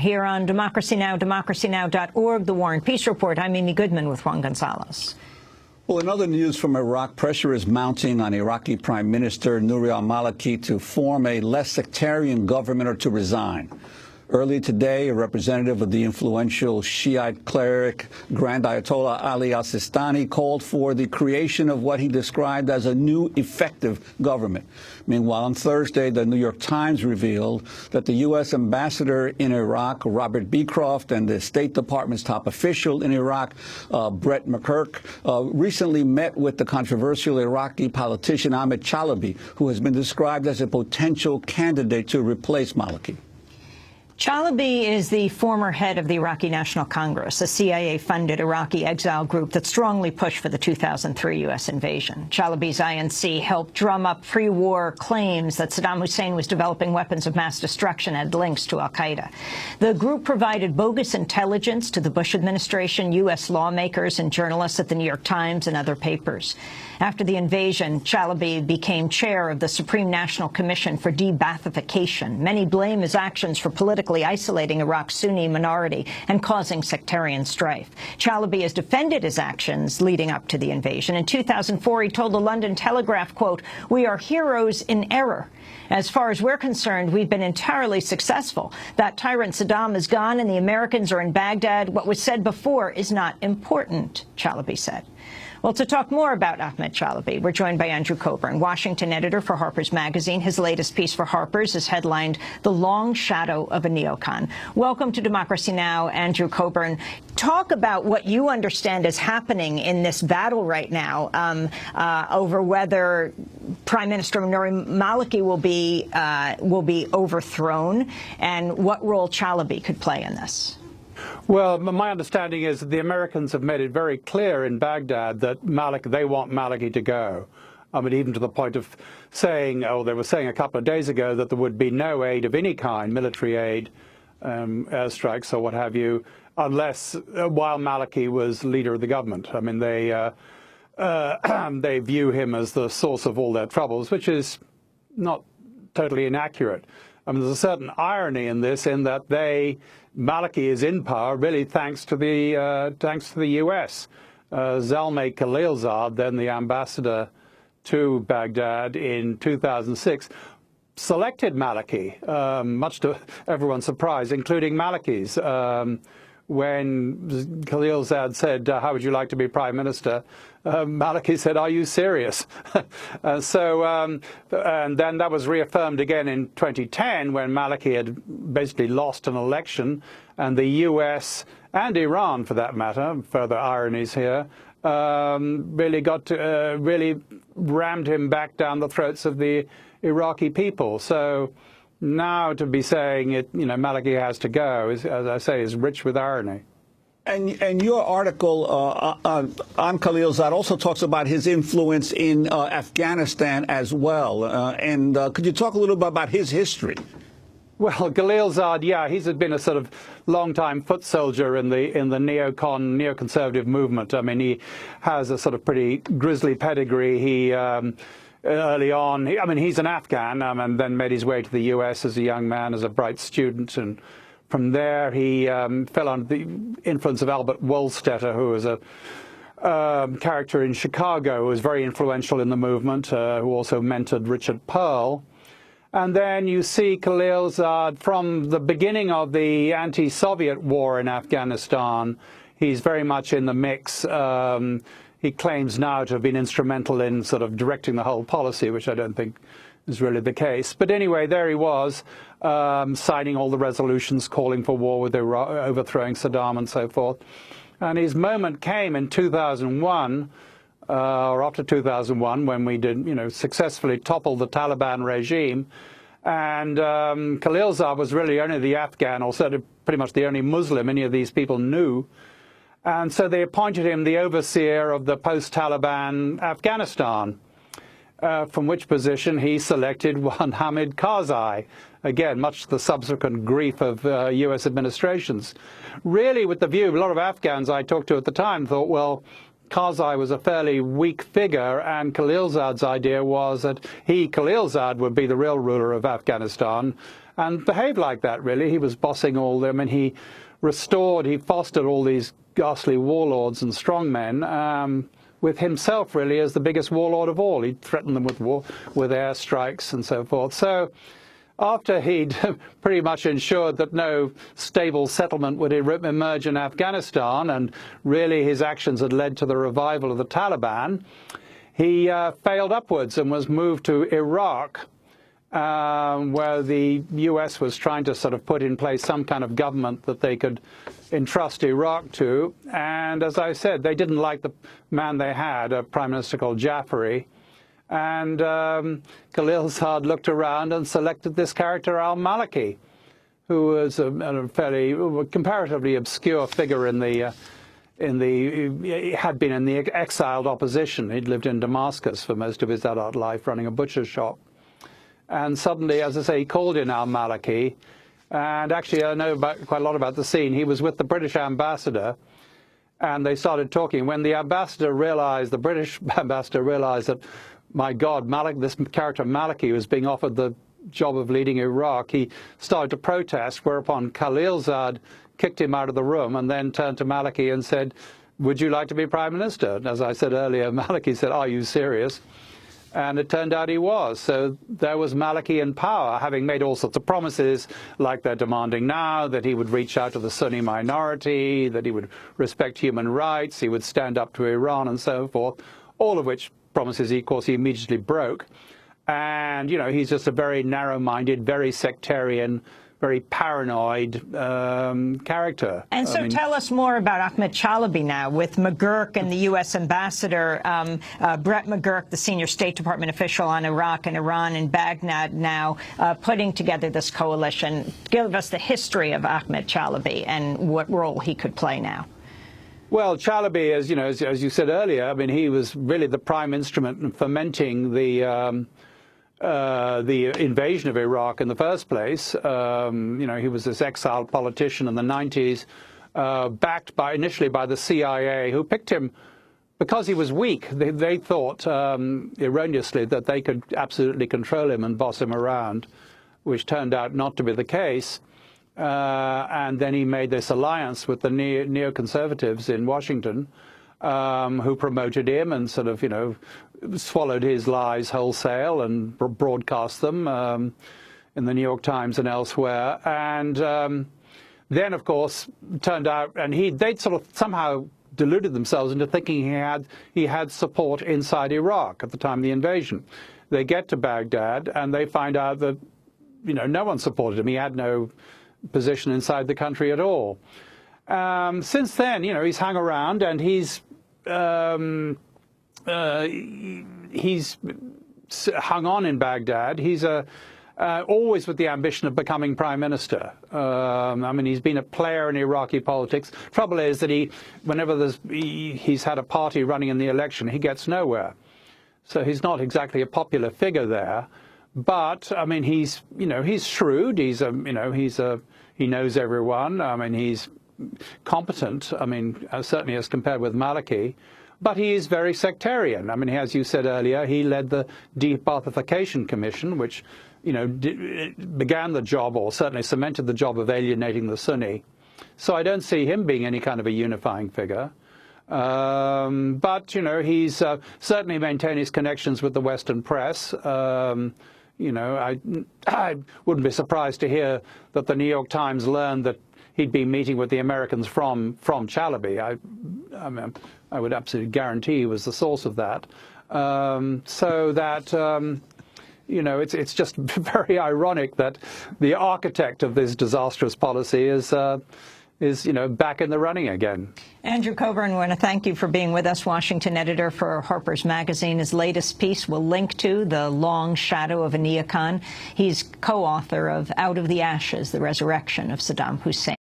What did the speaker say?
Here on Democracy Now!, democracynow.org, The War and Peace Report. I'm Amy Goodman with Juan Gonzalez. Well, in other news from Iraq, pressure is mounting on Iraqi Prime Minister Nouri al-Maliki to form a less sectarian government or to resign. Early today, a representative of the influential Shiite cleric Grand Ayatollah Ali, al-Sistani, called for the creation of what he described as a new effective government. Meanwhile, on Thursday, the New York Times revealed that the U.S. ambassador in Iraq, Robert Beecroft, and the State Department's top official in Iraq, Brett McGurk, recently met with the controversial Iraqi politician Ahmed Chalabi, who has been described as a potential candidate to replace Maliki. Chalabi is the former head of the Iraqi National Congress, a CIA-funded Iraqi exile group that strongly pushed for the 2003 U.S. invasion. Chalabi's INC helped drum up pre-war claims that Saddam Hussein was developing weapons of mass destruction and links to al-Qaeda. The group provided bogus intelligence to the Bush administration, U.S. lawmakers, and journalists at the New York Times and other papers. After the invasion, Chalabi became chair of the Supreme National Commission for De-Baathification. Many blame his actions for politically isolating Iraq's Sunni minority and causing sectarian strife. Chalabi has defended his actions leading up to the invasion. In 2004, he told the London Telegraph, quote, "We are heroes in error. As far as we're concerned, we've been entirely successful. That tyrant Saddam is gone and the Americans are in Baghdad. What was said before is not important," Chalabi said. Well, to talk more about Ahmed Chalabi, we're joined by Andrew Cockburn, Washington editor for Harper's Magazine. His latest piece for Harper's is headlined "The Long Shadow of a Neocon." Welcome to Democracy Now!, Andrew Cockburn. Talk about what you understand is happening in this battle right now over whether Prime Minister Nouri al-Maliki will be overthrown and what role Chalabi could play in this. Well, my understanding is that the Americans have made it very clear in Baghdad that they want Maliki to go. I mean, even to the point of saying, they were saying a couple of days ago that there would be no aid of any kind, military aid, airstrikes or what have you, unless while Maliki was leader of the government. I mean, they view him as the source of all their troubles, which is not totally inaccurate. I mean, there's a certain irony in this, in that Maliki is in power really thanks to the U.S. Zalmay Khalilzad, then the ambassador to Baghdad in 2006, selected Maliki, much to everyone's surprise, including Maliki's. When Khalilzad said, "How would you like to be prime minister?" Maliki said, "Are you serious?" and then that was reaffirmed again in 2010 when Maliki had basically lost an election, and the U.S. and Iran, for that matter, further ironies here, really rammed him back down the throats of the Iraqi people. So now to be saying Maliki has to go, as I say, is rich with irony. And your article on Khalilzad also talks about his influence in Afghanistan as well. Could you talk a little bit about his history? Well, Khalilzad, yeah, he's been a sort of long-time foot soldier in the neoconservative movement. I mean, he has a sort of pretty grisly pedigree. He early on, he's an Afghan and then made his way to the U.S. as a young man, as a bright student, and from there he fell under the influence of Albert Wohlstetter, who was a character in Chicago who was very influential in the movement, who also mentored Richard Pearl. And then you see Khalilzad from the beginning of the anti-Soviet war in Afghanistan. He's very much in the mix. He claims now to have been instrumental in sort of directing the whole policy, which I don't think is really the case. But anyway, there he was, signing all the resolutions calling for war with Iraq, overthrowing Saddam and so forth. And his moment came in 2001, or after 2001, when we did, successfully topple the Taliban regime. And Khalilzad was really only the Afghan, or certainly pretty much the only Muslim any of these people knew. And so they appointed him the overseer of the post-Taliban Afghanistan, from which position he selected one Hamid Karzai, again, much to the subsequent grief of U.S. administrations. Really with the view, a lot of Afghans I talked to at the time thought, well, Karzai was a fairly weak figure, and Khalilzad's idea was that Khalilzad, would be the real ruler of Afghanistan, and behaved like that, really. He was bossing all them, and he fostered all these ghastly warlords and strongmen, with himself really as the biggest warlord of all. He'd threatened them with war, with airstrikes and so forth. So after he'd pretty much ensured that no stable settlement would emerge in Afghanistan, and really his actions had led to the revival of the Taliban, he failed upwards and was moved to Iraq, where the US was trying to sort of put in place some kind of government that they could entrust Iraq to. And as I said, they didn't like the man they had, a prime minister called Jafari. And Khalilzad looked around and selected this character, al-Malaki, who was a fairly comparatively obscure figure he had been in the exiled opposition. He'd lived in Damascus for most of his adult life, running a butcher's shop. And suddenly, as I say, he called in al-Malaki. And actually, I know quite a lot about the scene. He was with the British ambassador, and they started talking. When the British ambassador realized that, my God, this character Maliki was being offered the job of leading Iraq, he started to protest, whereupon Khalilzad kicked him out of the room and then turned to Maliki and said, "Would you like to be Prime Minister?" And as I said earlier, Maliki said, "Are you serious?" And it turned out he was. So there was Maliki in power, having made all sorts of promises, like they're demanding now, that he would reach out to the Sunni minority, that he would respect human rights, he would stand up to Iran and so forth, all of which promises, of course, he immediately broke. And, you know, he's just a very narrow-minded, very sectarian, very paranoid character. And so tell us more about Ahmed Chalabi now, with McGurk and the U.S. ambassador, Brett McGurk, the senior State Department official on Iraq and Iran in Baghdad now, putting together this coalition. Give us the history of Ahmed Chalabi and what role he could play now. Well, Chalabi, as you said earlier, I mean, he was really the prime instrument in fomenting the invasion of Iraq in the first place. You know, he was this exiled politician in the 90s, backed initially by the CIA, who picked him because he was weak. They thought erroneously that they could absolutely control him and boss him around, which turned out not to be the case. And then he made this alliance with the neoconservatives in Washington, who promoted him and sort of, you know, swallowed his lies wholesale and broadcast them in the New York Times and elsewhere. And then, of course, turned out, and they'd sort of somehow deluded themselves into thinking he had support inside Iraq at the time of the invasion. They get to Baghdad and they find out that, you know, no one supported him. He had no position inside the country at all. Since then, you know, he's hung around and he's hung on in Baghdad. He's always with the ambition of becoming prime minister. I mean, he's been a player in Iraqi politics. Trouble is that whenever he's had a party running in the election, he gets nowhere. So he's not exactly a popular figure there. But I mean, he's shrewd. He knows everyone. I mean, he's competent. I mean, certainly as compared with Maliki. But he is very sectarian. I mean, as you said earlier, he led the De-Baathification Commission, which, you know, began the job, or certainly cemented the job, of alienating the Sunni. So I don't see him being any kind of a unifying figure. But, you know, he's certainly maintained his connections with the Western press. You know, I wouldn't be surprised to hear that the New York Times learned that he'd been meeting with the Americans from Chalabi. I mean, I would absolutely guarantee he was the source of that. So that, you know, it's just very ironic that the architect of this disastrous policy is, you know, back in the running again. Andrew Cockburn, I want to thank you for being with us, Washington editor for Harper's Magazine. His latest piece will link to The Long Shadow of a Neocon. He's co-author of Out of the Ashes, The Resurrection of Saddam Hussein.